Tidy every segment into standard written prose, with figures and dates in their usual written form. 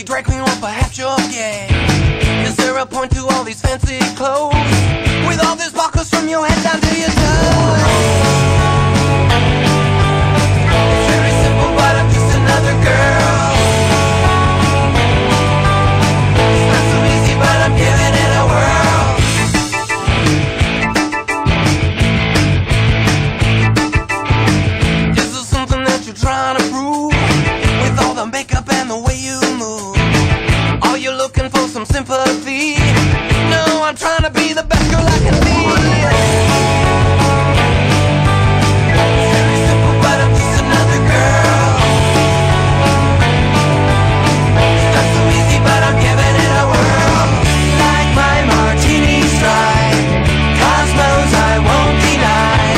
drag queen or perhaps you're gay. Is there a point to all these fancy clothes? With all these buckles from your head down to your toes. It's very simple, but I'm just another girl. It's not so easy, but I'm giving it a whirl. Is there something that you're trying to prove? With all the makeup and the way you move, are you looking for some sympathy? No, I'm trying to be the best girl I can be. It's very simple, but I'm just another girl. It's not so easy, but I'm giving it a whirl. Like my martini stride, cosmos I won't deny.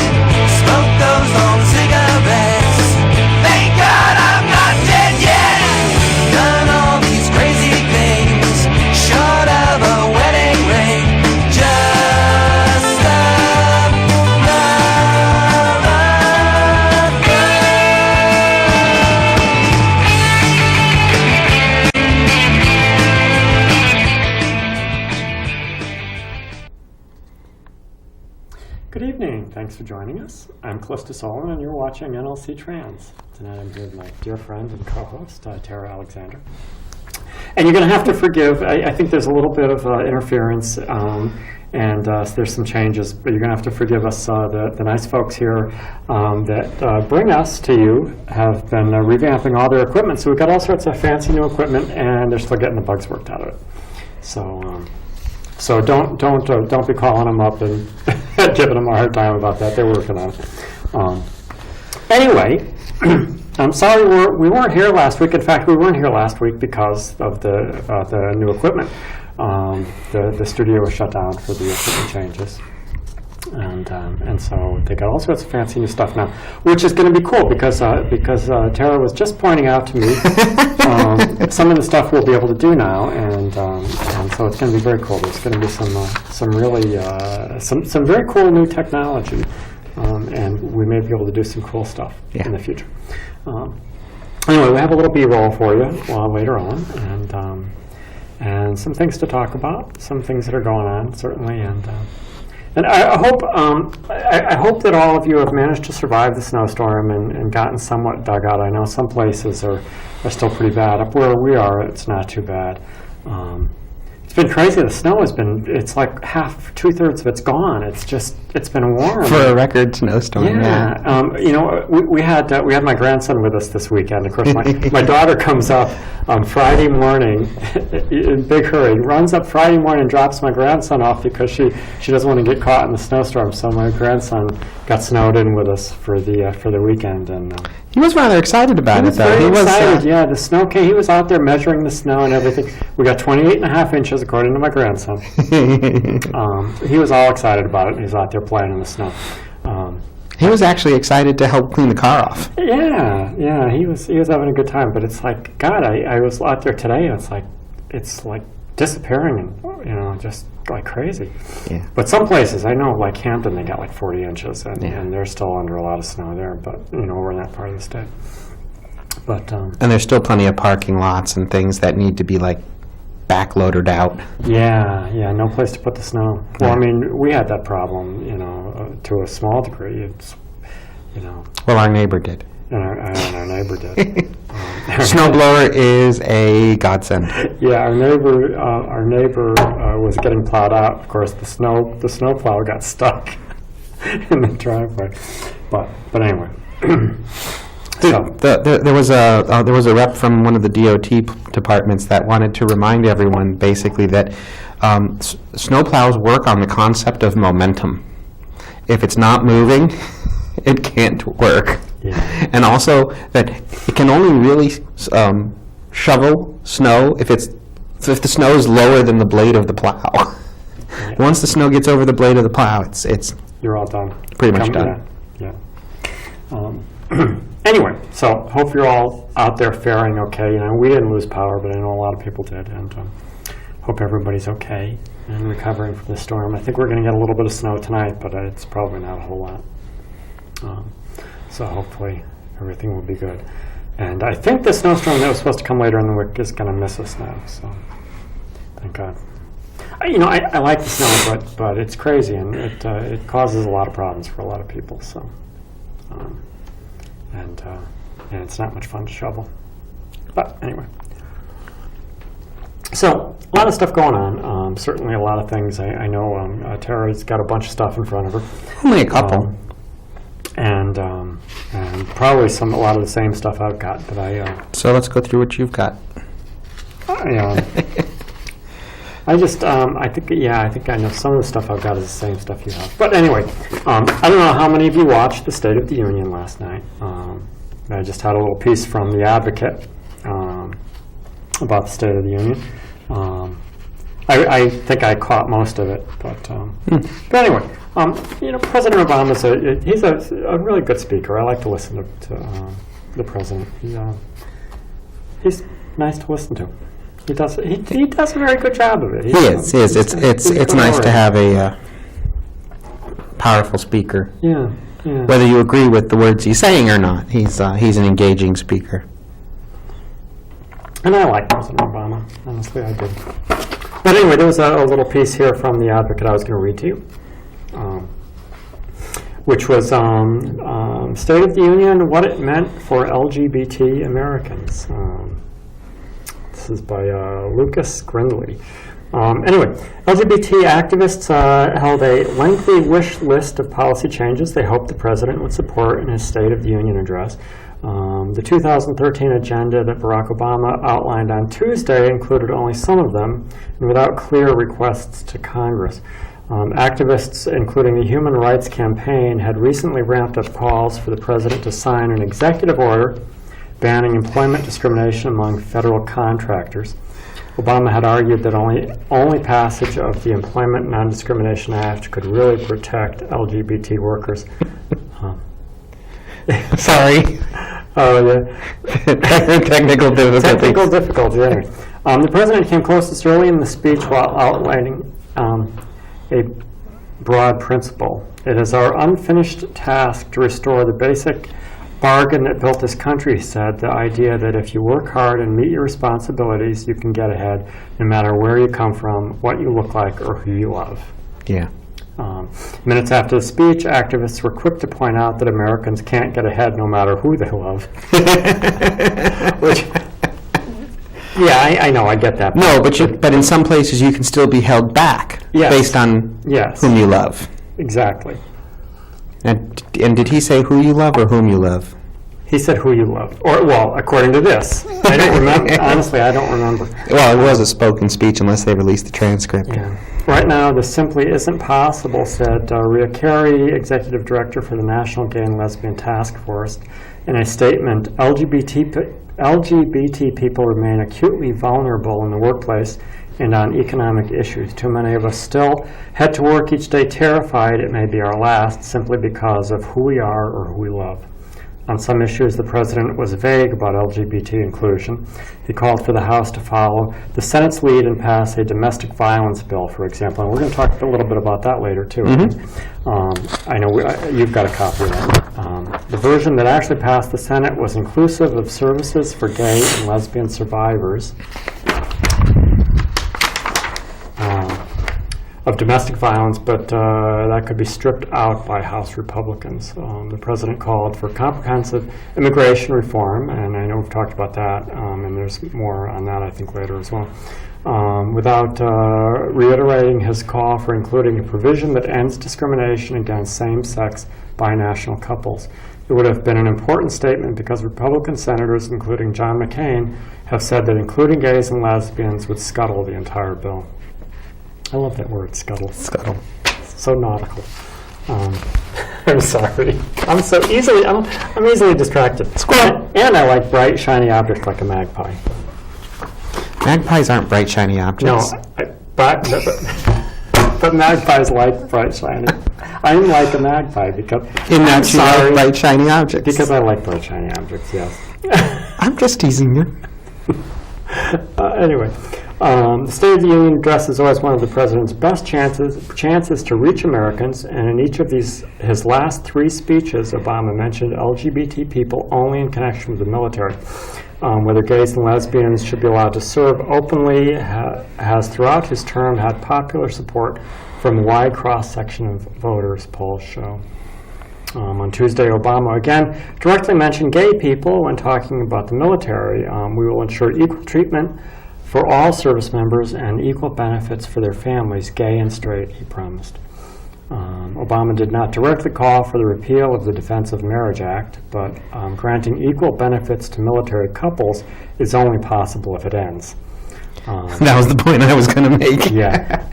Smoke those long cigarettes. Thank God I'm not dead yet. Done all these crazy things, short of a wedding ring. Just love, love, love, Good evening. Thanks for joining us. I'm Calista Solon, and you're watching nlcTrans. Tonight I'm with my dear friend and co-host, Tara Alexander. And you're going to have to forgive, I think there's a little bit of interference, and there's some changes, but you're going to have to forgive us. The nice folks here that bring us to you have been revamping all their equipment, so we've got all sorts of fancy new equipment, and they're still getting the bugs worked out of it. So don't be calling them up and giving them a hard time about that. They're working on it. Anyway, I'm sorry we weren't here last week. In fact, we weren't here last week because of the new equipment. The studio was shut down for the equipment changes, and so they got all sorts of fancy new stuff now, which is going to be cool because Tara was just pointing out to me some of the stuff we'll be able to do now, and so it's going to be very cool. There's going to be some really some very cool new technology, and we may be able to do some cool stuff in the future. Anyway, we have a little B-roll for you later on, and some things to talk about, some things that are going on certainly, and I hope that all of you have managed to survive the snowstorm and gotten somewhat dug out. I know some places are still pretty bad. Up where we are, it's not too bad. It's been crazy. The snow has been, it's like two-thirds of it's gone. It's been warm. For a record snowstorm. Yeah. We had my grandson with us this weekend. Of course, my daughter comes up Friday morning in big hurry, runs up Friday morning and drops my grandson off because she doesn't want to get caught in the snowstorm. So my grandson got snowed in with us for the weekend, and he was rather excited about it, though. He was excited. Yeah, the snow came. He was out there measuring the snow and everything. We got 28.5 inches, according to my grandson. He was all excited about it. He was out there playing in the snow. He was actually excited to help clean the car off. Yeah, he was having a good time. But it's like, God, I was out there today, and it's like disappearing, and just like crazy. Yeah. But some places, I know, like Hampton, they got like 40 inches, and they're still under a lot of snow there. But we're in that part of the state. But and there's still plenty of parking lots and things that need to be like backloaded out. Yeah, no place to put the snow. Well, I mean, we had that problem, to a small degree. It's, Well, our neighbor did. And our neighbor did. Snowblower is a godsend. Yeah, our neighbor was getting plowed out. Of course, the snow plow got stuck in the driveway. But anyway. There was a rep from one of the DOT departments that wanted to remind everyone basically that snowplows work on the concept of momentum. If it's not moving, it can't work. Yeah. And also that it can only really shovel snow if the snow is lower than the blade of the plow. Yeah. Once the snow gets over the blade of the plow, it's you're all done. Pretty much done. Yeah. Anyway, so hope you're all out there faring okay. We didn't lose power, but I know a lot of people did, and hope everybody's okay and recovering from the storm. I think we're going to get a little bit of snow tonight, but it's probably not a whole lot. So hopefully everything will be good. And I think the snowstorm that was supposed to come later in the week is going to miss us now, so thank God. I like the snow, but it's crazy, and it causes a lot of problems for a lot of people, so. And it's not much fun to shovel. But anyway. So, a lot of stuff going on. Certainly a lot of things. I know Tara's got a bunch of stuff in front of her. Only a couple. And probably a lot of the same stuff I've got. But So let's go through what you've got. I think I know some of the stuff I've got is the same stuff you have. But anyway, I don't know how many of you watched the State of the Union last night. I just had a little piece from The Advocate about the State of the Union. I think I caught most of it, but anyway, President Obama's he's a really good speaker. I like to listen to the president. He's nice to listen to. He does a very good job of it. He is. It's nice to have a powerful speaker. Yeah. Whether you agree with the words he's saying or not, he's an engaging speaker. And I like President Obama. Honestly, I do. But anyway, there was a little piece here from The Advocate I was going to read to you, which was State of the Union, what it meant for LGBT Americans. This is by Lucas Grindley. Anyway, LGBT activists held a lengthy wish list of policy changes they hoped the president would support in his State of the Union address. The 2013 agenda that Barack Obama outlined on Tuesday included only some of them, and without clear requests to Congress. Activists, including the Human Rights Campaign, had recently ramped up calls for the president to sign an executive order banning employment discrimination among federal contractors. Obama had argued that only passage of the Employment Non-Discrimination Act could really protect LGBT workers. Sorry. Oh, yeah. Technical difficulties. Technical difficulty, anyway. The president came closest early in the speech while outlining a broad principle. It is our unfinished task to restore the basic bargain that built this country, he said, the idea that if you work hard and meet your responsibilities, you can get ahead no matter where you come from, what you look like, or who you love. Yeah. Minutes after the speech, activists were quick to point out that Americans can't get ahead no matter who they love. Which, yeah, I know, I get that. No, but in some places you can still be held back based on whom you love. Exactly. And did he say who you love or whom you love? He said who you love. Or, well, according to this. I don't remember. Honestly, I don't remember. Well, it was a spoken speech unless they released the transcript. Yeah. Right now, this simply isn't possible, said Rhea Carey, Executive Director for the National Gay and Lesbian Task Force, in a statement. LGBT people remain acutely vulnerable in the workplace and on economic issues. Too many of us still head to work each day terrified it may be our last, simply because of who we are or who we love. On some issues, the president was vague about LGBT inclusion. He called for the House to follow the Senate's lead and pass a domestic violence bill, for example. And we're going to talk a little bit about that later, too. Mm-hmm. I know you've got a copy of that. The version that actually passed the Senate was inclusive of services for gay and lesbian survivors of domestic violence, but that could be stripped out by House Republicans. The president called for comprehensive immigration reform, and I know we've talked about that, and there's more on that, I think, later as well, without reiterating his call for including a provision that ends discrimination against same-sex binational couples. It would have been an important statement because Republican senators, including John McCain, have said that including gays and lesbians would scuttle the entire bill. I love that word, scuttle. Scuttle. So nautical. I'm sorry. I'm easily distracted. Squirrel. And I like bright, shiny objects like a magpie. Magpies aren't bright, shiny objects. No, but magpies like bright, shiny. I'm like a magpie because in that you like bright, shiny objects. Because I like bright, shiny objects. Yes. I'm just teasing you. Anyway, The State of the Union address is always one of the president's best chances to reach Americans, and in each of his last 3 speeches, Obama mentioned LGBT people only in connection with the military. Whether gays and lesbians should be allowed to serve openly has throughout his term had popular support from a wide cross-section of voters, polls show. On Tuesday, Obama again directly mentioned gay people when talking about the military. We will ensure equal treatment for all service members and equal benefits for their families, gay and straight, he promised. Obama did not directly call for the repeal of the Defense of Marriage Act, but granting equal benefits to military couples is only possible if it ends. That was the point I was going to make. Yeah.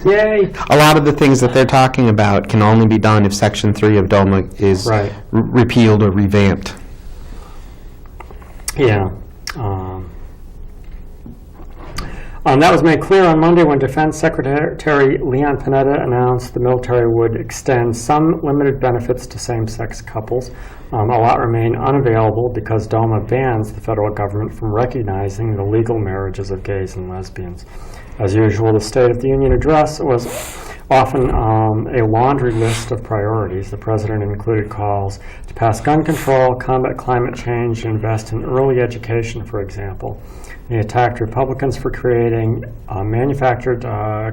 Yay! A lot of the things that they're talking about can only be done if Section 3 of DOMA is Right. repealed or revamped. Yeah. That was made clear on Monday when Defense Secretary Leon Panetta announced the military would extend some limited benefits to same-sex couples. A lot remain unavailable because DOMA bans the federal government from recognizing the legal marriages of gays and lesbians. As usual, the State of the Union address was often a laundry list of priorities. The president included calls to pass gun control, combat climate change, and invest in early education, for example. He attacked Republicans for creating manufactured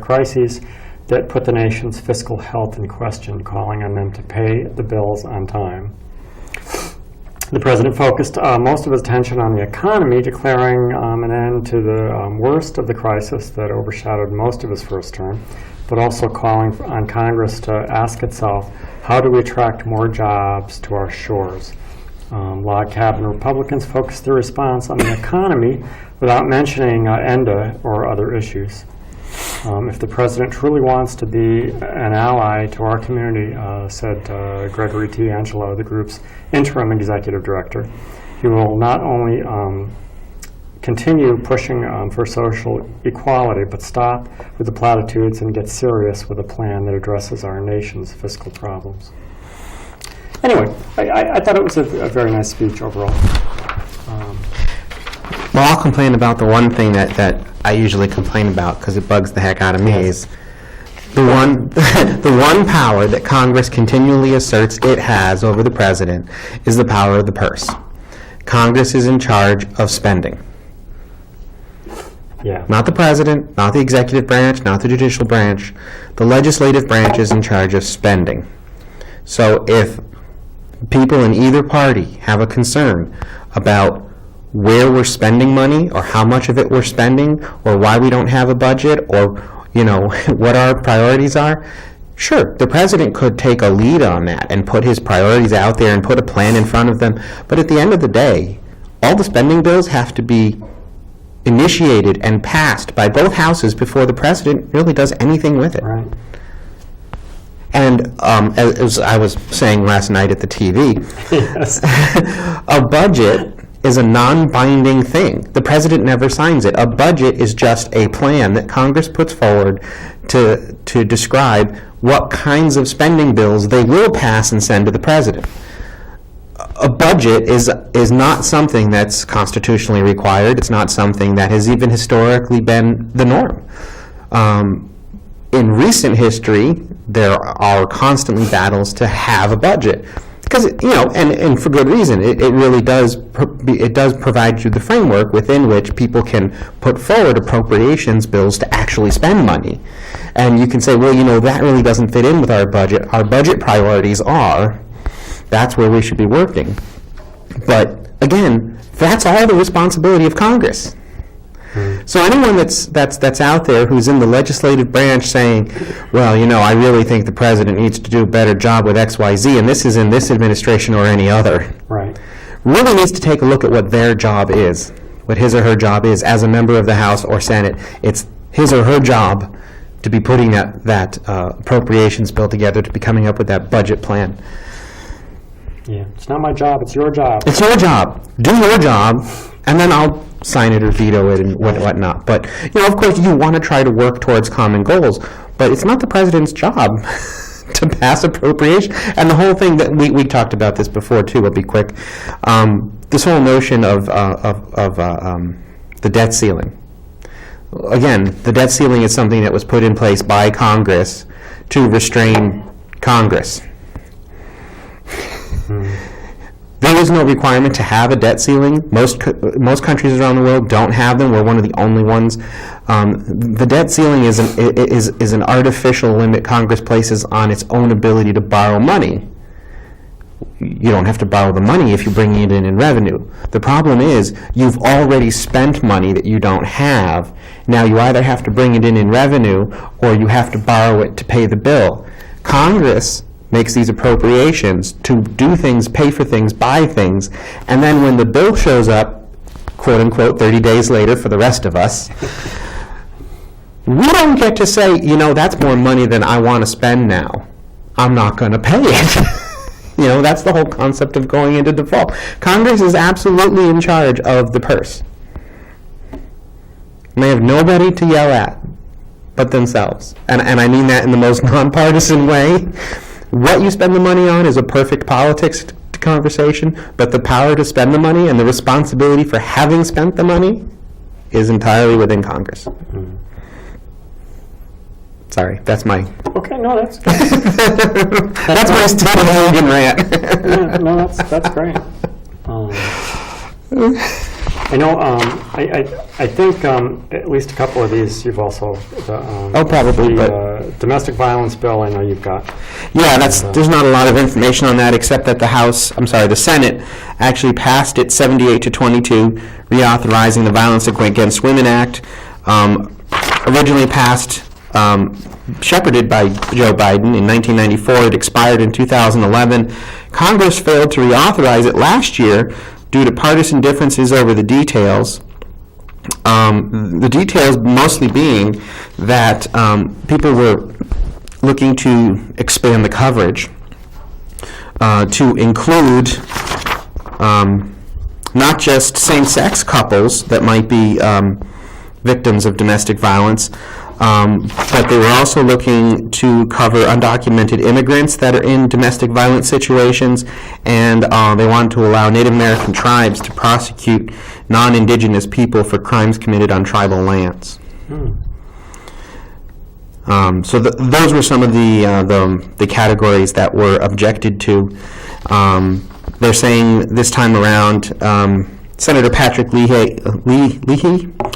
crises that put the nation's fiscal health in question, calling on them to pay the bills on time. The president focused most of his attention on the economy, declaring an end to the worst of the crisis that overshadowed most of his first term, but also calling on Congress to ask itself, how do we attract more jobs to our shores? Log cabin Republicans focused their response on the economy without mentioning ENDA or other issues. If the president truly wants to be an ally to our community, said Gregory T.A.L.L, the group's interim executive director, he will not only continue pushing for social equality, but stop with the platitudes and get serious with a plan that addresses our nation's fiscal problems. Anyway, I thought it was a very nice speech overall. Well, I'll complain about the one thing that I usually complain about because it bugs the heck out of me is the one power that Congress continually asserts it has over the president is the power of the purse. Congress is in charge of spending. Yeah. Not the president, not the executive branch, not the judicial branch. The legislative branch is in charge of spending. So if people in either party have a concern about where we're spending money or how much of it we're spending or why we don't have a budget or, what our priorities are, sure, the president could take a lead on that and put his priorities out there and put a plan in front of them. But at the end of the day, all the spending bills have to be initiated and passed by both houses before the president really does anything with it. Right. And as I was saying last night at the TV, Yes. a budget is a non-binding thing. The president never signs it. A budget is just a plan that Congress puts forward to describe what kinds of spending bills they will pass and send to the president. A budget is not something that's constitutionally required. It's not something that has even historically been the norm. In recent history, there are constantly battles to have a budget. Because, and for good reason, it really does provide you the framework within which people can put forward appropriations bills to actually spend money. And you can say, well, that really doesn't fit in with our budget. Our budget priorities are, that's where we should be working. But again, that's all the responsibility of Congress. So anyone that's out there who's in the legislative branch saying, well, I really think the president needs to do a better job with X, Y, Z, and this is in this administration or any other, Right. really needs to take a look at what their job is, what his or her job is as a member of the House or Senate. It's his or her job to be putting that appropriations bill together, to be coming up with that budget plan. Yeah. It's not my job. It's your job. It's your job. Do your job, and then I'll sign it or veto it and whatnot. But, of course, you want to try to work towards common goals, but it's not the president's job to pass appropriation. And the whole thing that we talked about this before, too, I'll be quick. This whole notion of the debt ceiling. again, the debt ceiling is something that was put in place by Congress to restrain Congress. There is no requirement to have a debt ceiling. Most countries around the world don't have them. We're one of the only ones. The debt ceiling is an artificial limit Congress places on its own ability to borrow money. You don't have to borrow the money if you're bringing it in revenue. The problem is you've already spent money that you don't have. Now you either have to bring it in revenue or you have to borrow it to pay the bill. Congress makes these appropriations to do things, pay for things, buy things, and then when the bill shows up, quote unquote, 30 days later for the rest of us, we don't get to say, that's more money than I want to spend now. I'm not going to pay it. That's the whole concept of going into default. Congress is absolutely in charge of the purse. And they have nobody to yell at but themselves. And I mean that in the most nonpartisan way. What you spend the money on is a perfect politics conversation, but the power to spend the money and the responsibility for having spent the money is entirely within Congress. Mm-hmm. Sorry, that's my... Okay, no, that's that's my Stephen Hogan rant. Yeah, no, that's great. I know. I think at least a couple of these you've also. Probably. The domestic violence bill. I know you've got. Yeah, there's not a lot of information on that, except that the Senate actually passed it 78-22, reauthorizing the Violence Against Women Act, originally passed. Shepherded by Joe Biden in 1994. It expired in 2011. Congress failed to reauthorize it last year due to partisan differences over the details. The details mostly being that people were looking to expand the coverage to include not just same-sex couples that might be victims of domestic violence, but they were also looking to cover undocumented immigrants that are in domestic violence situations, and they wanted to allow Native American tribes to prosecute non-indigenous people for crimes committed on tribal lands. So those were some of the categories that were objected to. They're saying this time around, Senator Patrick Leahy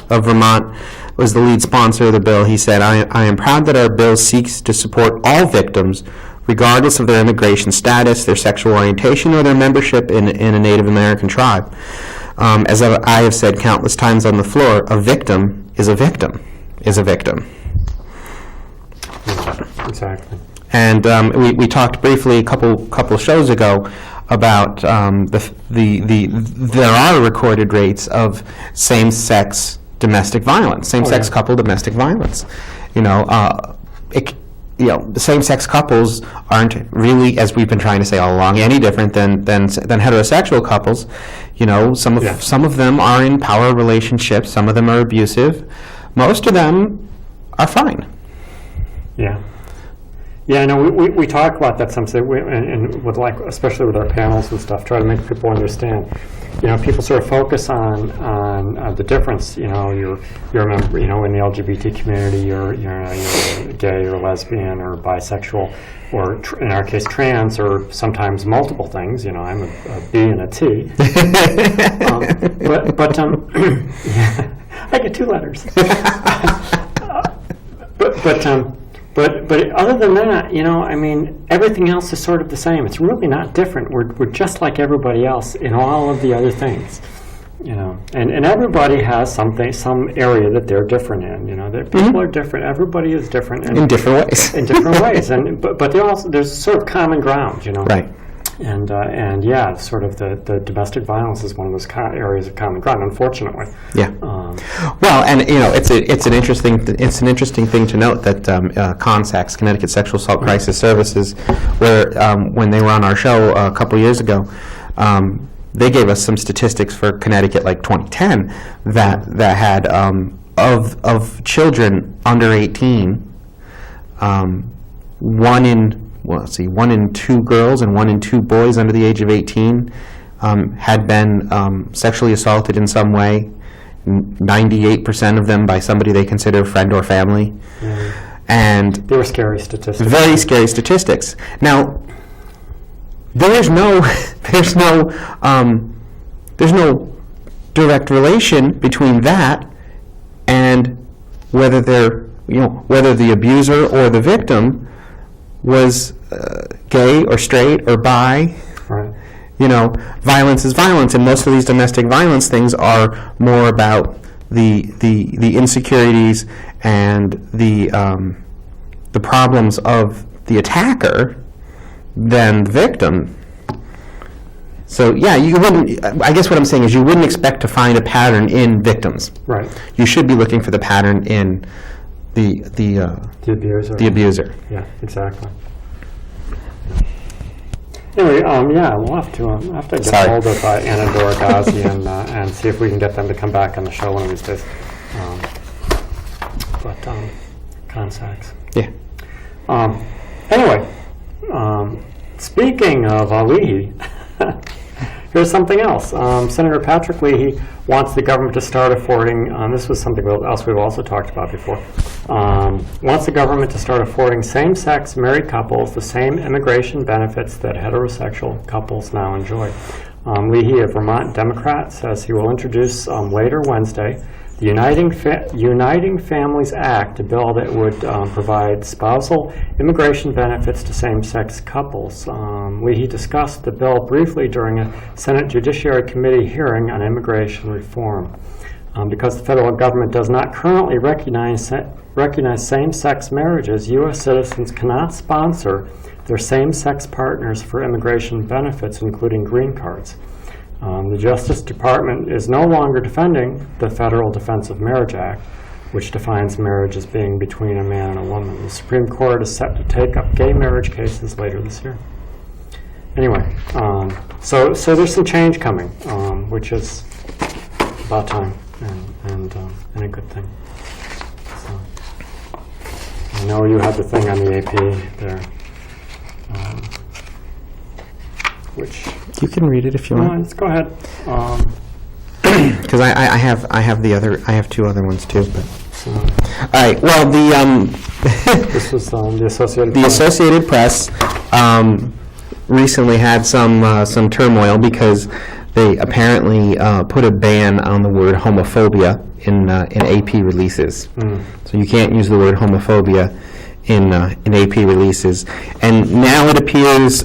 of Vermont was the lead sponsor of the bill. He said, I am proud that our bill seeks to support all victims, regardless of their immigration status, their sexual orientation, or their membership in a Native American tribe. As I have said countless times on the floor, a victim is a victim is a victim. Exactly. And we talked briefly a couple shows ago about there are recorded rates of same-sex domestic violence, same-sex couple domestic violence. The same-sex couples aren't really, as we've been trying to say all along, any different than heterosexual couples. Some of them are in power relationships, some of them are abusive. Most of them are fine. Yeah. Yeah, no, we talk about that some say, and with especially with our panels and stuff, try to make people understand. People sort of focus on the difference. You're a member, in the LGBT community, you're gay or lesbian or bisexual, or in our case, trans, or sometimes multiple things. I'm a B and a T. Yeah, I get 2 letters. But other than that, everything else is sort of the same. It's really not different. We're just like everybody else in all of the other things, And everybody has some area that they're different in. That people are different. Everybody is different in different ways. In different ways, but there's sort of common ground, Right. And yeah, sort of the domestic violence is one of those areas of common ground, unfortunately. Yeah. Well, and it's an interesting thing to note that CONSACS, Connecticut Sexual Assault Crisis Services, where when they were on our show a couple years ago, they gave us some statistics for Connecticut, like 2010, that had of children under 18, 1 in 2 girls and 1 in 2 boys under the age of 18 had been sexually assaulted in some way. 98% of them by somebody they consider friend or family. And They were scary statistics. very scary statistics. Now, there's no direct relation between that and whether whether the abuser or the victim was gay or straight or bi. Right. Violence is violence, and most of these domestic violence things are more about the insecurities and the problems of the attacker than the victim. So yeah, you wouldn't. I guess what I'm saying is you wouldn't expect to find a pattern in victims. Right. You should be looking for the pattern in the abuser. The abuser. Yeah, exactly. Anyway, we'll have to get Sorry. hold of Anna Dora Ghazi and see if we can get them to come back on the show one of these days. Contacts. Yeah. Anyway, speaking of Leahy, here's something else. Senator Patrick Leahy wants the government to start affording, this was something else we've also talked about before, wants the government to start affording same-sex married couples the same immigration benefits that heterosexual couples now enjoy. Leahy, a Vermont Democrat, says he will introduce later Wednesday the Uniting Families Act, a bill that would provide spousal immigration benefits to same-sex couples. Leahy discussed the bill briefly during a Senate Judiciary Committee hearing on immigration reform. Because the federal government does not currently recognize same-sex marriages, U.S. citizens cannot sponsor their same-sex partners for immigration benefits, including green cards. The Justice Department is no longer defending the Federal Defense of Marriage Act, which defines marriage as being between a man and a woman. The Supreme Court is set to take up gay marriage cases later this year. Anyway, so there's some change coming, which is about time and a good thing. So, I know you had the thing on the AP there, which. You can read it if you want. Let's go ahead. Because I have two other ones too. But. All right. Well, This was the Associated the Press. Associated Press recently had some turmoil because they apparently put a ban on the word homophobia in AP releases. So you can't use the word homophobia in AP releases, and now it appears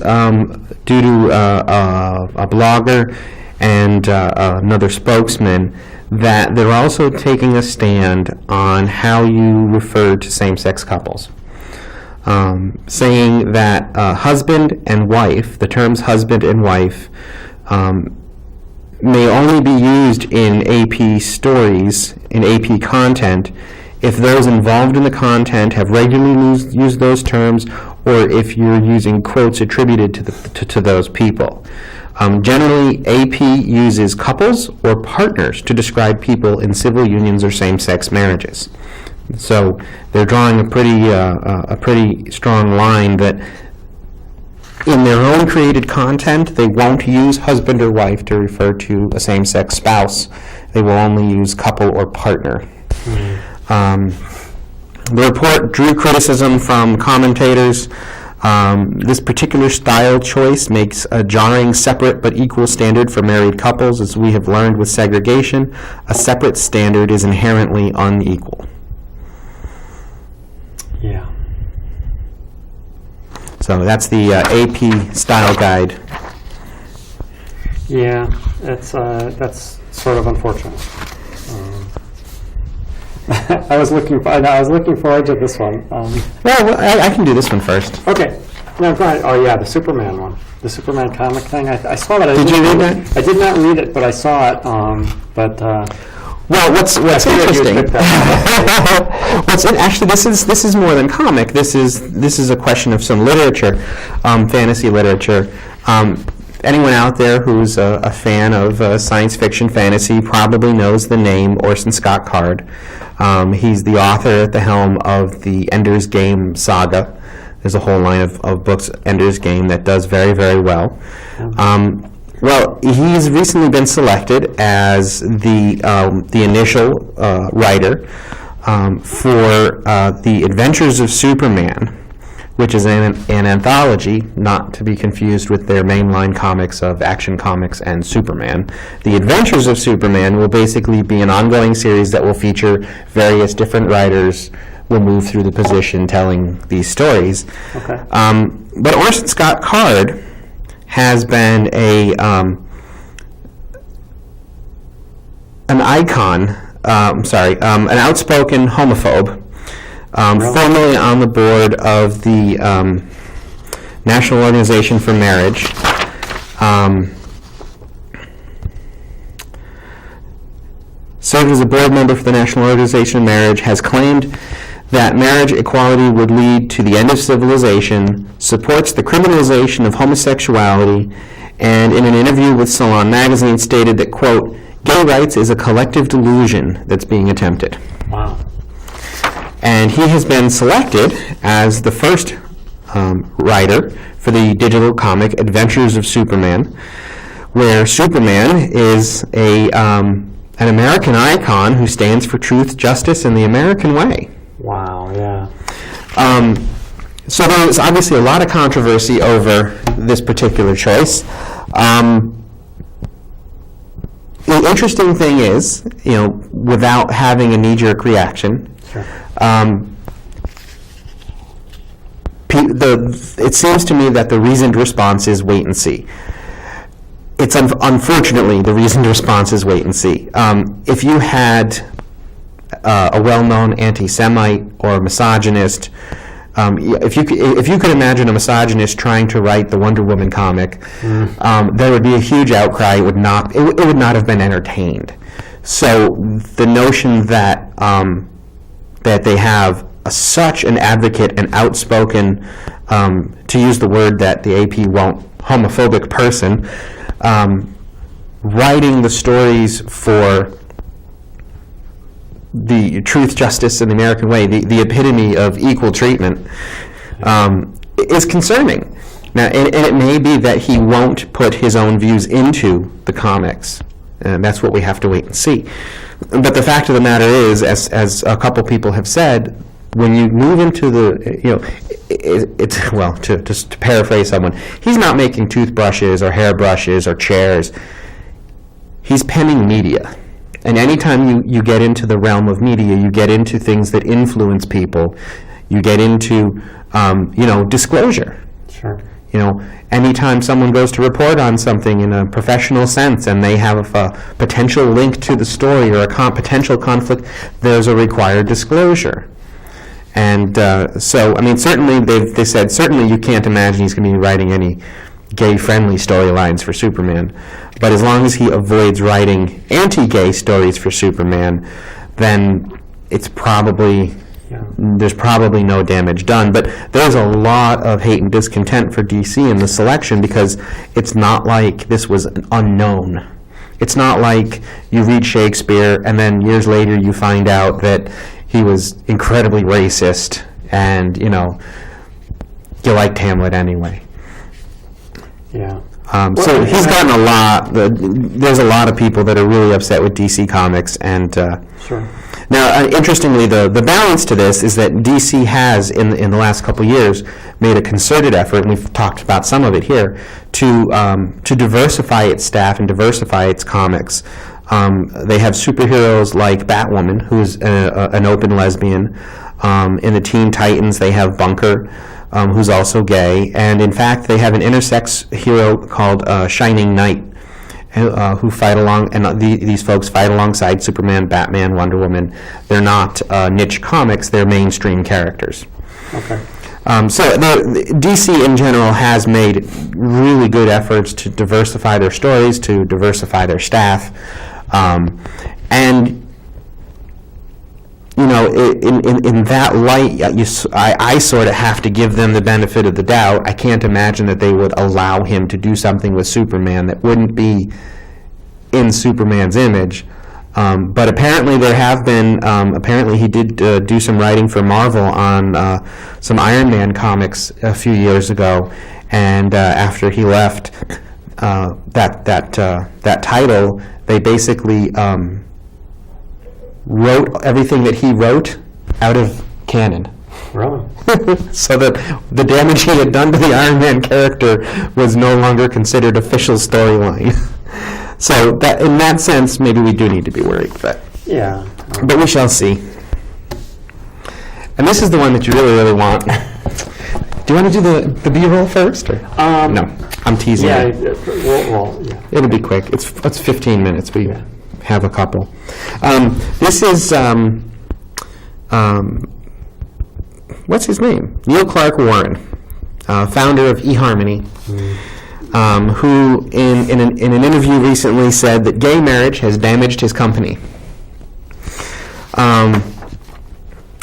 due to a blogger and another spokesman that they're also taking a stand on how you refer to same-sex couples, saying that husband and wife, the terms husband and wife, may only be used in AP stories, in AP content, if those involved in the content have regularly used those terms, or if you're using quotes attributed to those people. Generally, AP uses couples or partners to describe people in civil unions or same-sex marriages. So they're drawing a pretty strong line that in their own created content, they won't use husband or wife to refer to a same-sex spouse. They will only use couple or partner. The report drew criticism from commentators. This particular style choice makes a jarring separate but equal standard for married couples. As we have learned with segregation, a separate standard is inherently unequal. Yeah. So that's the AP style guide. Yeah, that's sort of unfortunate. I was looking forward to this one. Well, I can do this one first. Okay. No, go ahead. Oh, yeah, the Superman one. The Superman comic thing. I saw that. Did you read that? I did not read it, but I saw it. Well, what's interesting? Actually, this is more than comic. This is a question of some literature, fantasy literature. Anyone out there who's a fan of science fiction fantasy probably knows the name Orson Scott Card. He's the author at the helm of the Ender's Game saga. There's a whole line of books, Ender's Game, that does very, very well. Well, he's recently been selected as the initial writer for The Adventures of Superman, which is an anthology, not to be confused with their mainline comics of Action Comics and Superman. The Adventures of Superman will basically be an ongoing series that will feature various different writers will move through the position telling these stories. Okay. But Orson Scott Card has been an icon, an outspoken homophobe, formerly on the board of the National Organization for Marriage. Served as a board member for the National Organization of Marriage, has claimed that marriage equality would lead to the end of civilization, supports the criminalization of homosexuality, and in an interview with Salon magazine stated that, quote, gay rights is a collective delusion that's being attempted. Wow. And he has been selected as the first writer for the digital comic Adventures of Superman, where Superman is an American icon who stands for truth, justice, and the American way. Wow, yeah. So there's obviously a lot of controversy over this particular choice. The interesting thing is, without having a knee-jerk reaction, Sure. It seems to me that the reasoned response is wait and see. It's unfortunately the reasoned response is wait and see. If you had a well-known anti-Semite or misogynist, if you could imagine a misogynist trying to write the Wonder Woman comic, there would be a huge outcry. It would not have been entertained. So the notion that that they have such an advocate and outspoken, to use the word that the AP won't, homophobic person, writing the stories for the truth, justice, and the American way, the epitome of equal treatment, is concerning. Now, and it may be that he won't put his own views into the comics, and that's what we have to wait and see. But the fact of the matter is, as a couple people have said, when you move into to paraphrase someone, he's not making toothbrushes or hairbrushes or chairs. He's penning media. And anytime you get into the realm of media, you get into things that influence people. You get into, disclosure. Sure. Anytime someone goes to report on something in a professional sense and they have a potential link to the story or a potential conflict, there's a required disclosure. And certainly they said, certainly you can't imagine he's going to be writing any gay-friendly storylines for Superman. But as long as he avoids writing anti-gay stories for Superman, then it's probably... there's probably no damage done. But there's a lot of hate and discontent for DC in the selection because it's not like this was an unknown. It's not like you read Shakespeare and then years later you find out that he was incredibly racist and, you liked Hamlet anyway. Yeah. So he's gotten a lot. There's a lot of people that are really upset with DC Comics, and Sure. Now, interestingly, the balance to this is that DC has, in the last couple years, made a concerted effort, and we've talked about some of it here, to diversify its staff and diversify its comics. They have superheroes like Batwoman, who is an open lesbian. In the Teen Titans, they have Bunker, who's also gay, and in fact, they have an intersex hero called Shining Knight, who fight along, and these folks fight alongside Superman, Batman, Wonder Woman. They're not niche comics; they're mainstream characters. Okay. So DC in general has made really good efforts to diversify their stories, to diversify their staff, and in that light, I sort of have to give them the benefit of the doubt. I can't imagine that they would allow him to do something with Superman that wouldn't be in Superman's image. But apparently there have been, apparently he did do some writing for Marvel on some Iron Man comics a few years ago, and after he left, that title, they basically wrote everything that he wrote out of canon. Really? So that the damage he had done to the Iron Man character was no longer considered official storyline. So that, in that sense, maybe we do need to be worried, but Yeah. but we shall see. And this is the one that you really, really want. Do you want to do the B-roll first? Or? No, I'm teasing Yeah, you. well, yeah. It'll be quick. It's 15 minutes. We have a couple. This is what's his name? Neil Clark Warren, founder of eHarmony, who in an interview recently said that gay marriage has damaged his company.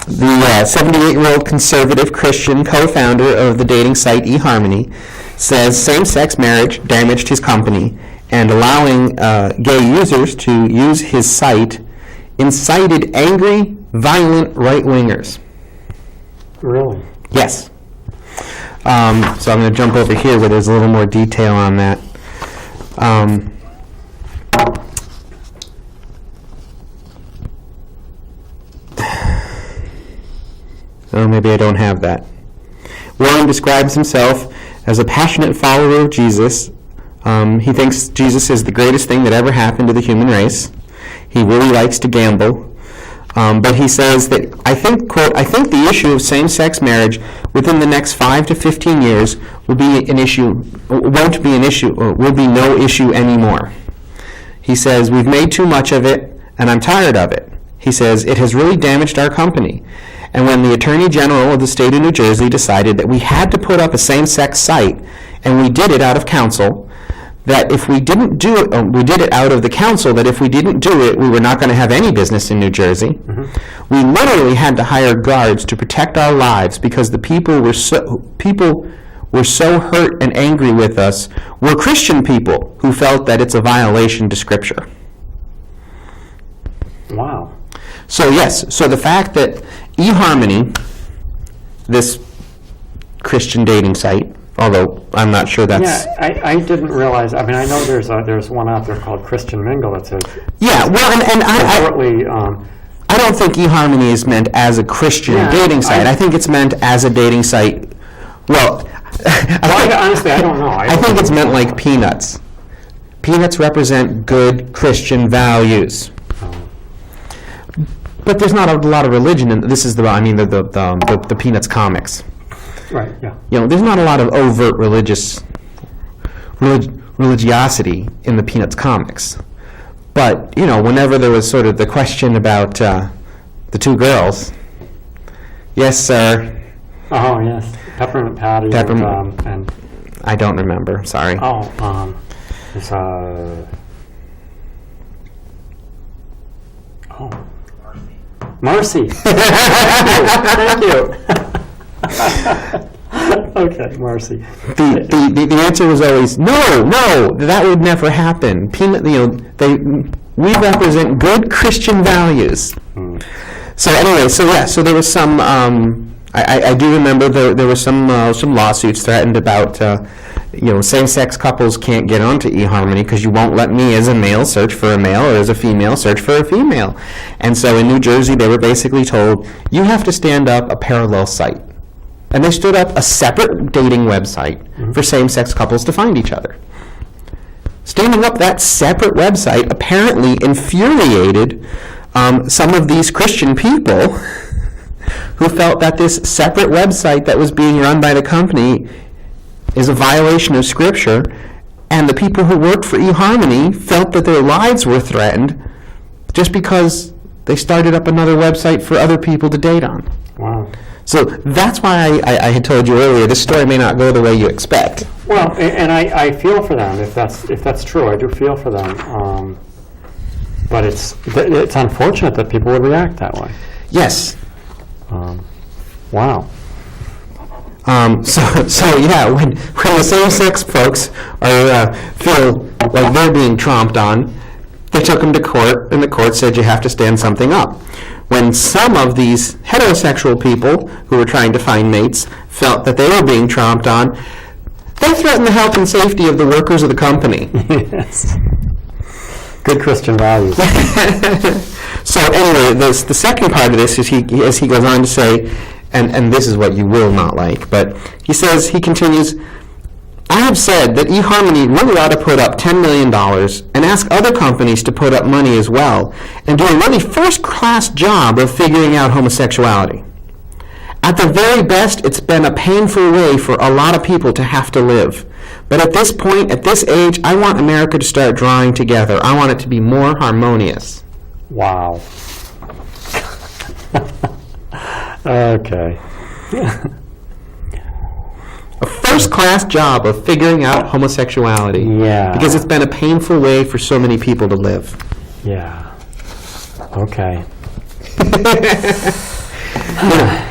The 78-year-old conservative Christian co-founder of the dating site eHarmony says same-sex marriage damaged his company, and allowing gay users to use his site incited angry, violent right-wingers. Really? Yes. So I'm going to jump over here where there's a little more detail on that. Oh, maybe I don't have that. Warren describes himself as a passionate follower of Jesus. He thinks Jesus is the greatest thing that ever happened to the human race. He really likes to gamble. But he says that, I think, quote, I think the issue of same-sex marriage within the next 5 to 15 years will be an issue, won't be an issue, or will be no issue anymore. He says, we've made too much of it, and I'm tired of it. He says, it has really damaged our company. And when the Attorney General of the state of New Jersey decided that we had to put up a same-sex site, and we did it out of council, that if we didn't do it, we did it out of the council, that if we didn't do it, we were not going to have any business in New Jersey. Mm-hmm. We literally had to hire guards to protect our lives because the people were so hurt and angry with us were Christian people who felt that it's a violation to Scripture. Wow. So yes, so the fact that eHarmony, this Christian dating site, although I'm not sure that's... Yeah, I didn't realize, I mean, I know there's one out there called Christian Mingle that says... Yeah, well, and I don't think eHarmony is meant as a Christian dating site. I think it's meant as a dating site. Well, honestly, I don't know. I think it's meant like Peanuts. Peanuts represent good Christian values. But there's not a lot of religion in this. Is the Peanuts comics. Right. Yeah. You know, there's not a lot of overt religiosity in the Peanuts comics. But you know, whenever there was sort of the question about the two girls, yes, sir. Oh yes, Peppermint Patty. And I don't remember. Sorry. Oh, it's Marcy. Thank you. Okay, Marcy. The answer was always no, that would never happen. We represent good Christian values. So anyway, so there was some. I do remember there were some lawsuits threatened about same-sex couples can't get onto eHarmony because you won't let me as a male search for a male or as a female search for a female. And so in New Jersey they were basically told you have to stand up a parallel site. And they stood up a separate dating website for same-sex couples to find each other. Standing up that separate website apparently infuriated some of these Christian people who felt that this separate website that was being run by the company is a violation of Scripture, and the people who worked for eHarmony felt that their lives were threatened just because they started up another website for other people to date on. Wow. So that's why I had told you earlier, this story may not go the way you expect. Well, and I feel for them if that's true. I do feel for them. But it's unfortunate that people would react that way. Yes. Wow. So yeah, when the same-sex folks feel like they're being tromped on, they took them to court, and the court said you have to stand something up. When some of these heterosexual people who were trying to find mates felt that they were being tromped on, They threaten the health and safety of the workers of the company. Yes. Good Christian values. So anyway, the second part of this is as he goes on to say, and this is what you will not like, but he continues, I have said that eHarmony really ought to put up $10 million and ask other companies to put up money as well and do a really first-class job of figuring out homosexuality. At the very best, it's been a painful way for a lot of people to have to live. But at this point, at this age, I want America to start drawing together. I want it to be more harmonious. Wow. Okay. A first-class job of figuring out homosexuality. Yeah. Because it's been a painful way for so many people to live. Yeah. Okay.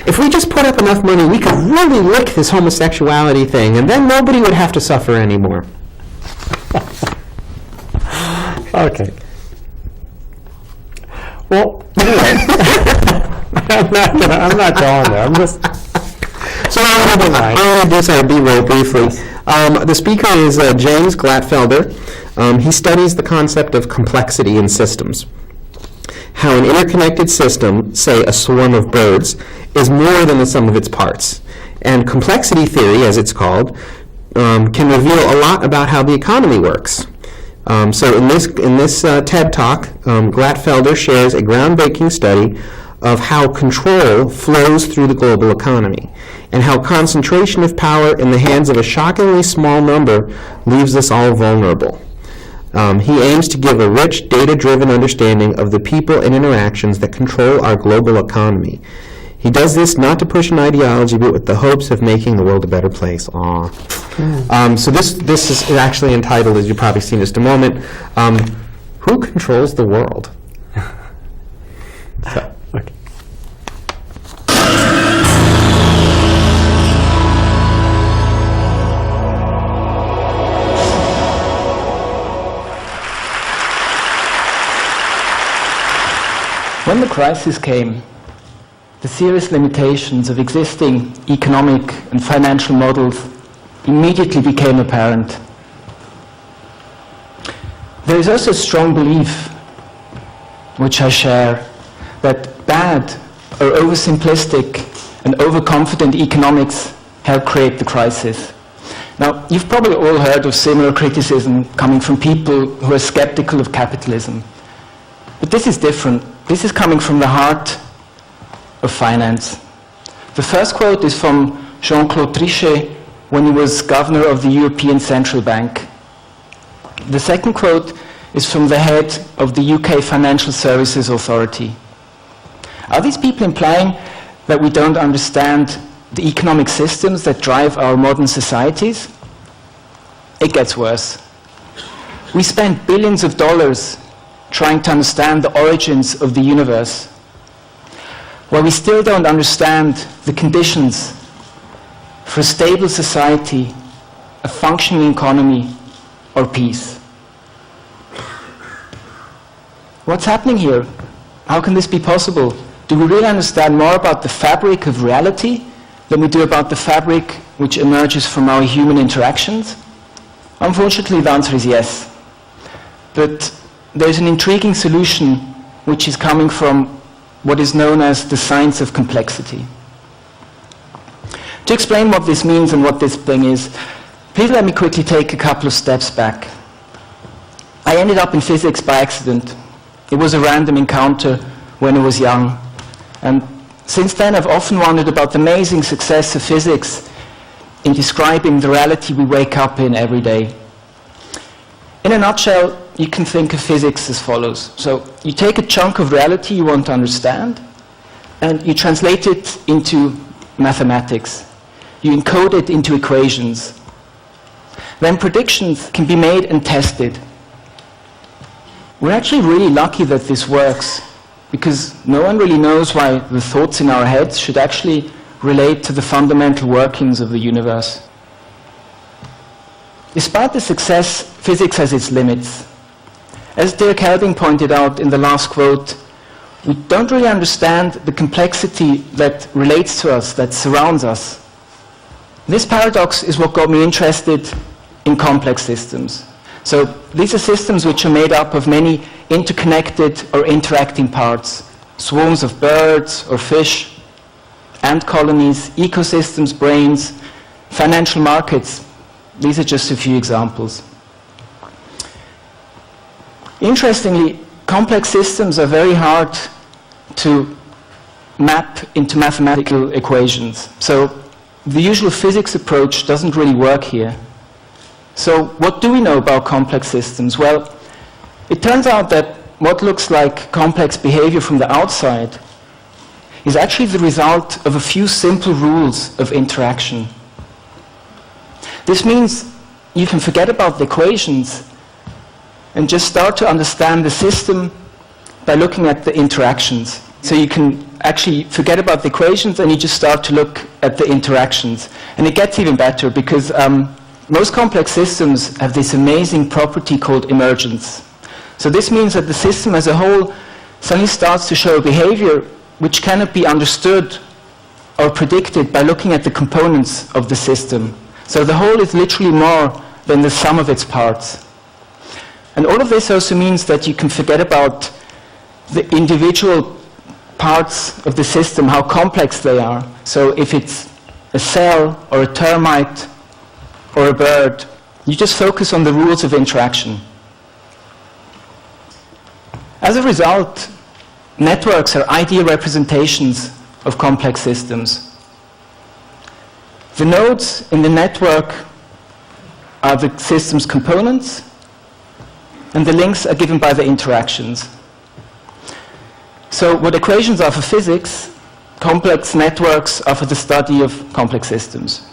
If we just put up enough money, we could really lick this homosexuality thing, and then nobody would have to suffer anymore. Okay. Well, anyway, I'm not going there. I'm just. So I'm going to do some B-roll briefly. The speaker is James Glatfelder. He studies the concept of complexity in systems. How an interconnected system, say a swarm of birds, is more than the sum of its parts. And complexity theory, as it's called, can reveal a lot about how the economy works. So in this TED Talk, Glatfelder shares a groundbreaking study of how control flows through the global economy, and how concentration of power in the hands of a shockingly small number leaves us all vulnerable. He aims to give a rich, data-driven understanding of the people and interactions that control our global economy. He does this not to push an ideology, but with the hopes of making the world a better place. So this is actually entitled, as you've probably seen in just a moment, Who Controls the World? So. Okay. When the crisis came, the serious limitations of existing economic and financial models immediately became apparent. There is also a strong belief, which I share, that bad or oversimplistic and overconfident economics helped create the crisis. Now, you've probably all heard of similar criticism coming from people who are skeptical of capitalism. But this is different. This is coming from the heart of finance. The first quote is from Jean-Claude Trichet when he was governor of the European Central Bank. The second quote is from the head of the UK Financial Services Authority. Are these people implying that we don't understand the economic systems that drive our modern societies? It gets worse. We spend billions of dollars trying to understand the origins of the universe, while we still don't understand the conditions for a stable society, a functioning economy, or peace. What's happening here? How can this be possible? Do we really understand more about the fabric of reality than we do about the fabric which emerges from our human interactions? Unfortunately, the answer is yes. But there's an intriguing solution which is coming from what is known as the science of complexity. To explain what this means and what this thing is, please let me quickly take a couple of steps back. I ended up in physics by accident. It was a random encounter when I was young. And since then I've often wondered about the amazing success of physics in describing the reality we wake up in every day. In a nutshell, you can think of physics as follows. So you take a chunk of reality you want to understand, and you translate it into mathematics. You encode it into equations. Then predictions can be made and tested. We're actually really lucky that this works, because no one really knows why the thoughts in our heads should actually relate to the fundamental workings of the universe. Despite the success, physics has its limits. As T.a.L.L pointed out in the last quote, we don't really understand the complexity that relates to us, that surrounds us. This paradox is what got me interested in complex systems. So these are systems which are made up of many interconnected or interacting parts, swarms of birds or fish, ant colonies, ecosystems, brains, financial markets. These are just a few examples. Interestingly, complex systems are very hard to map into mathematical equations. So the usual physics approach doesn't really work here. So what do we know about complex systems? Well, it turns out that what looks like complex behavior from the outside is actually the result of a few simple rules of interaction. This means you can forget about the equations and just start to understand the system by looking at the interactions. So you can actually forget about the equations and you just start to look at the interactions. And it gets even better because most complex systems have this amazing property called emergence. So this means that the system as a whole suddenly starts to show behavior which cannot be understood or predicted by looking at the components of the system. So the whole is literally more than the sum of its parts. And all of this also means that you can forget about the individual parts of the system, how complex they are. So if it's a cell or a termite or a bird, you just focus on the rules of interaction. As a result, networks are ideal representations of complex systems. The nodes in the network are the system's components, and the links are given by the interactions. So what equations are for physics, complex networks are for the study of complex systems.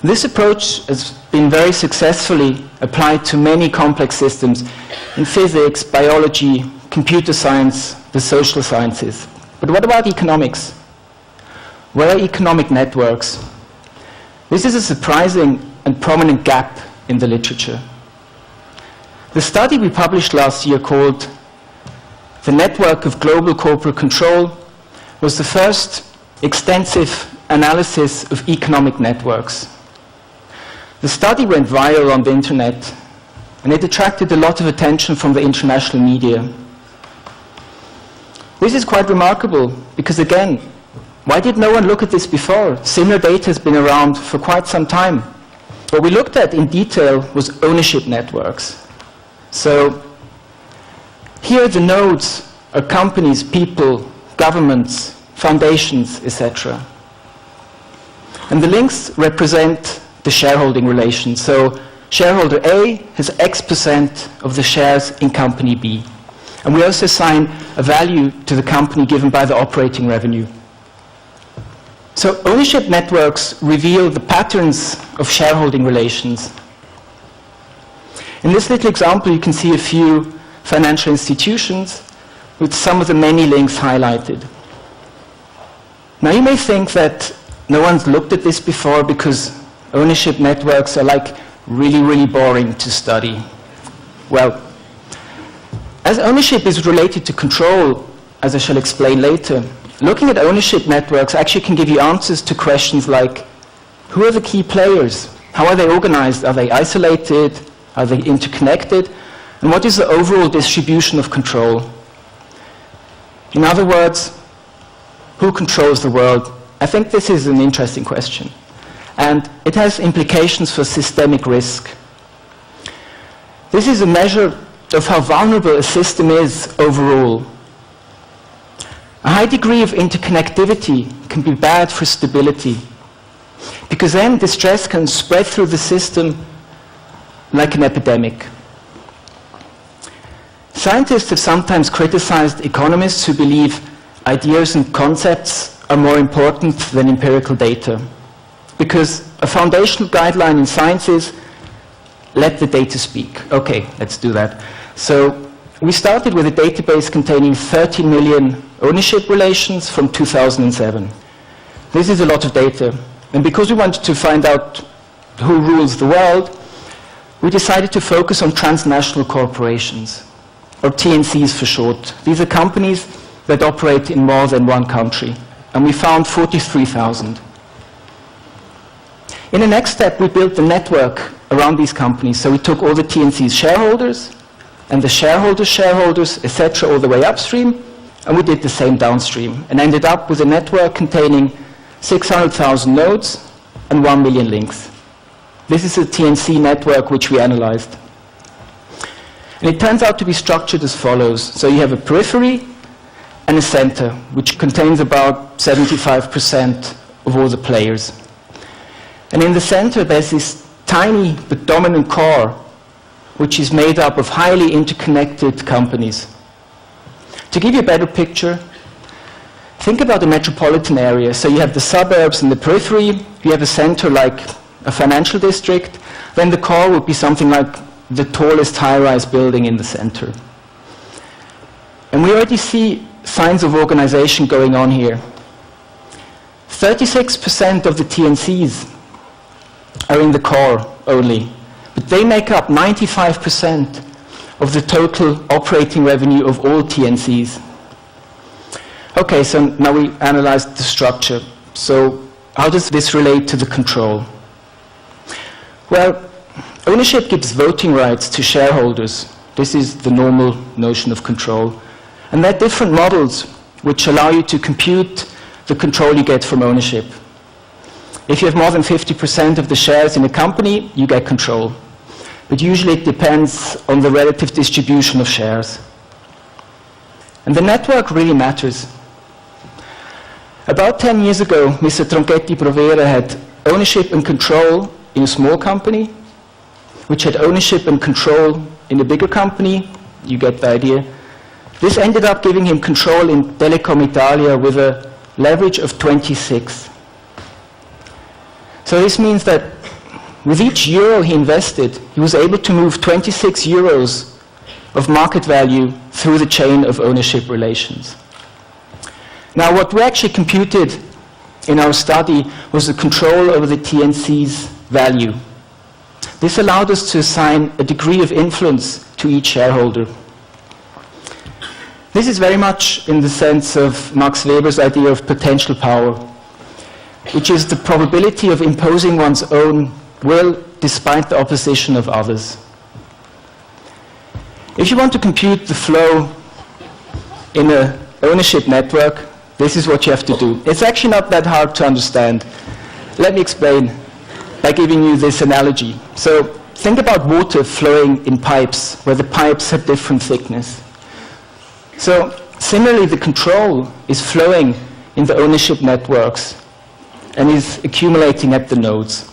This approach has been very successfully applied to many complex systems in physics, biology, computer science, the social sciences. But what about economics? Where are economic networks? This is a surprising and prominent gap in the literature. The study we published last year called The Network of Global Corporate Control was the first extensive analysis of economic networks. The study went viral on the internet, and it attracted a lot of attention from the international media. This is quite remarkable, because again, why did no one look at this before? Similar data has been around for quite some time. What we looked at in detail was ownership networks. So here the nodes are companies, people, governments, foundations, etc. And the links represent the shareholding relation. So shareholder A has X% of the shares in company B. And we also assign a value to the company given by the operating revenue. So ownership networks reveal the patterns of shareholding relations. In this little example, you can see a few financial institutions with some of the many links highlighted. Now you may think that no one's looked at this before because ownership networks are like really boring to study. Well, as ownership is related to control, as I shall explain later, looking at ownership networks actually can give you answers to questions like, who are the key players? How are they organized? Are they isolated? Are they interconnected? And what is the overall distribution of control? In other words, who controls the world? I think this is an interesting question. And it has implications for systemic risk. This is a measure of how vulnerable a system is overall. A high degree of interconnectivity can be bad for stability, because then distress can spread through the system like an epidemic. Scientists have sometimes criticized economists who believe ideas and concepts are more important than empirical data, because a foundational guideline in science is let the data speak. Okay, let's do that. So we started with a database containing 30 million ownership relations from 2007. This is a lot of data. And because we wanted to find out who rules the world, we decided to focus on transnational corporations, or TNCs for short. These are companies that operate in more than one country. And we found 43,000. In the next step, we built a network around these companies. So we took all the TNC's shareholders and the shareholders, etc., all the way upstream, and we did the same downstream, and ended up with a network containing 600,000 nodes and 1 million links. This is a TNC network which we analyzed. And it turns out to be structured as follows. So you have a periphery and a center, which contains about 75% of all the players. And in the center, there's this tiny but dominant core, which is made up of highly interconnected companies. To give you a better picture, think about a metropolitan area. So you have the suburbs and the periphery, you have a center like a financial district, then the core would be something like the tallest high-rise building in the center. And we already see signs of organization going on here. 36% of the TNCs are in the core only, but they make up 95% of the total operating revenue of all TNCs. Okay, so now we analyzed the structure. So how does this relate to the control? Well, ownership gives voting rights to shareholders. This is the normal notion of control. And there are different models which allow you to compute the control you get from ownership. If you have more than 50% of the shares in a company, you get control. But usually it depends on the relative distribution of shares. And the network really matters. About 10 years ago, Mr. Tronchetti Provera had ownership and control in a small company, which had ownership and control in a bigger company. You get the idea. This ended up giving him control in Telecom Italia with a leverage of 26. So this means that with each euro he invested, he was able to move 26 euros of market value through the chain of ownership relations. Now, what we actually computed in our study was the control over the TNC's value. This allowed us to assign a degree of influence to each shareholder. This is very much in the sense of Max Weber's idea of potential power, which is the probability of imposing one's own will despite the opposition of others. If you want to compute the flow in an ownership network, this is what you have to do. It's actually not that hard to understand. Let me explain by giving you this analogy. So think about water flowing in pipes, where the pipes have different thickness. So similarly, the control is flowing in the ownership networks and is accumulating at the nodes.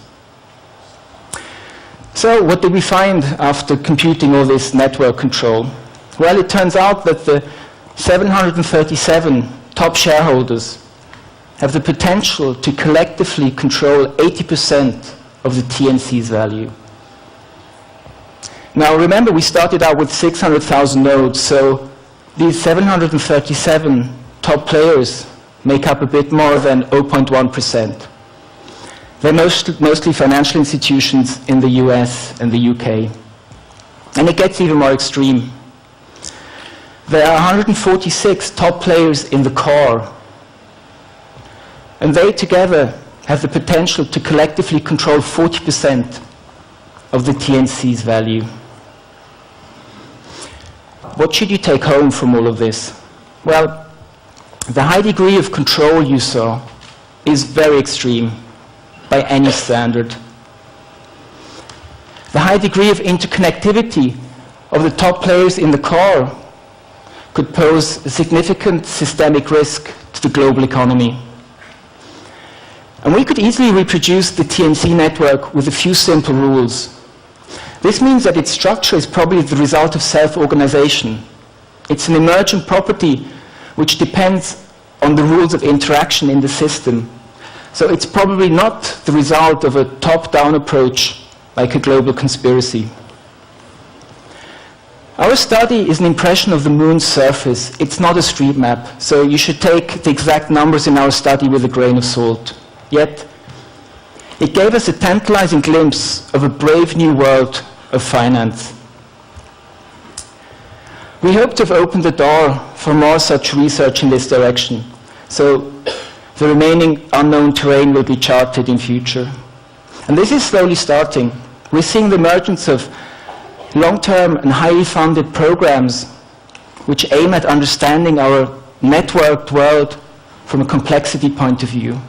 So what did we find after computing all this network control? Well, it turns out that the 737 top shareholders have the potential to collectively control 80% of the TNC's value. Now remember, we started out with 600,000 nodes, so these 737 top players make up a bit more than 0.1%. They're mostly financial institutions in the US and the UK. And it gets even more extreme. There are 146 top players in the core, and they together have the potential to collectively control 40% of the TNC's value. What should you take home from all of this? Well, the high degree of control you saw is very extreme by any standard. The high degree of interconnectivity of the top players in the core could pose a significant systemic risk to the global economy. And we could easily reproduce the TNC network with a few simple rules. This means that its structure is probably the result of self-organization. It's an emergent property which depends on the rules of interaction in the system. So it's probably not the result of a top-down approach like a global conspiracy. Our study is an impression of the moon's surface. It's not a street map, so you should take the exact numbers in our study with a grain of salt. Yet, it gave us a tantalizing glimpse of a brave new world of finance. We hope to have opened the door for more such research in this direction, so the remaining unknown terrain will be charted in future. And this is slowly starting. We're seeing the emergence of long-term and highly funded programs which aim at understanding our networked world from a complexity point of view.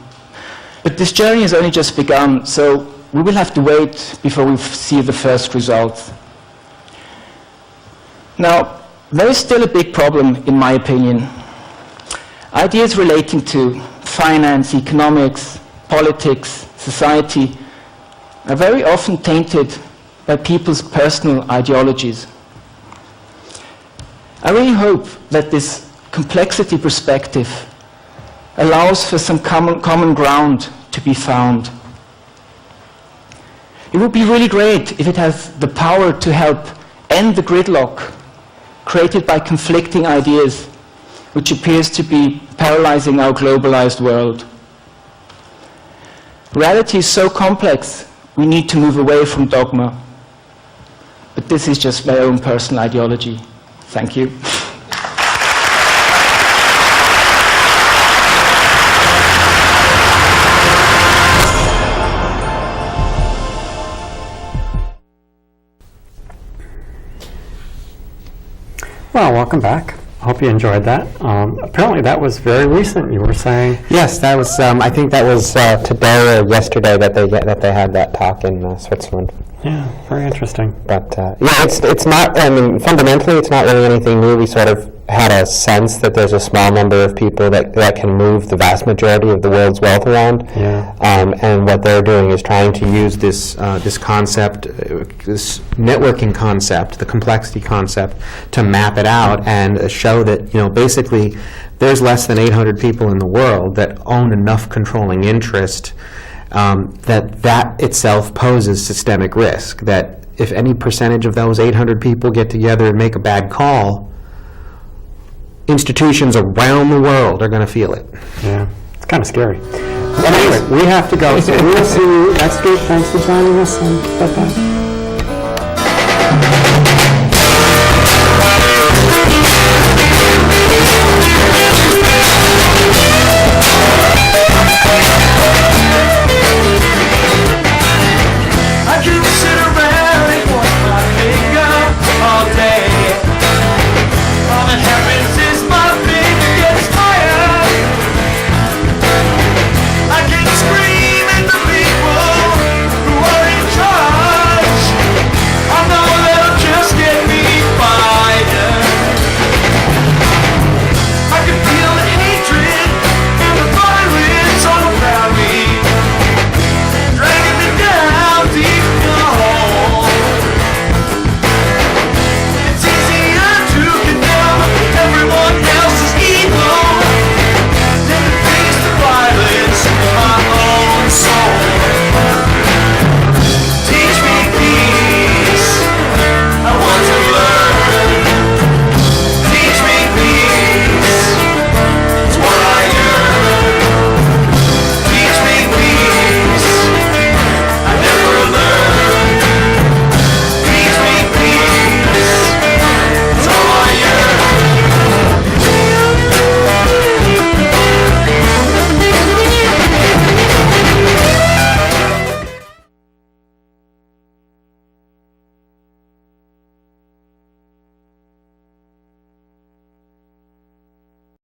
But this journey has only just begun, so we will have to wait before we see the first results. Now, there is still a big problem, in my opinion. Ideas relating to finance, economics, politics, society are very often tainted by people's personal ideologies. I really hope that this complexity perspective allows for some common ground to be found. It would be really great if it has the power to help end the gridlock created by conflicting ideas, which appears to be paralyzing our globalized world. Reality is so complex, we need to move away from dogma. But this is just my own personal ideology. Thank you. Well, welcome back. Hope you enjoyed that. Apparently that was very recent, you were saying. Yes, that was. I think that was today or yesterday that they had that talk in Switzerland. Yeah, very interesting. But yeah, it's not. I mean, fundamentally, it's not really anything new. We sort of had a sense that there's a small number of people that can move the vast majority of the world's wealth around. Yeah. And what they're doing is trying to use this this concept, this networking concept, the complexity concept, to map it out and show that, you know, basically there's less than 800 people in the world that own enough controlling interest that itself poses systemic risk. That if any percentage of those 800 people get together and make a bad call, institutions around the world are going to feel it. Yeah, it's kind of scary. But anyway, we have to go, so we will see you next week. Thanks for joining us, and bye-bye.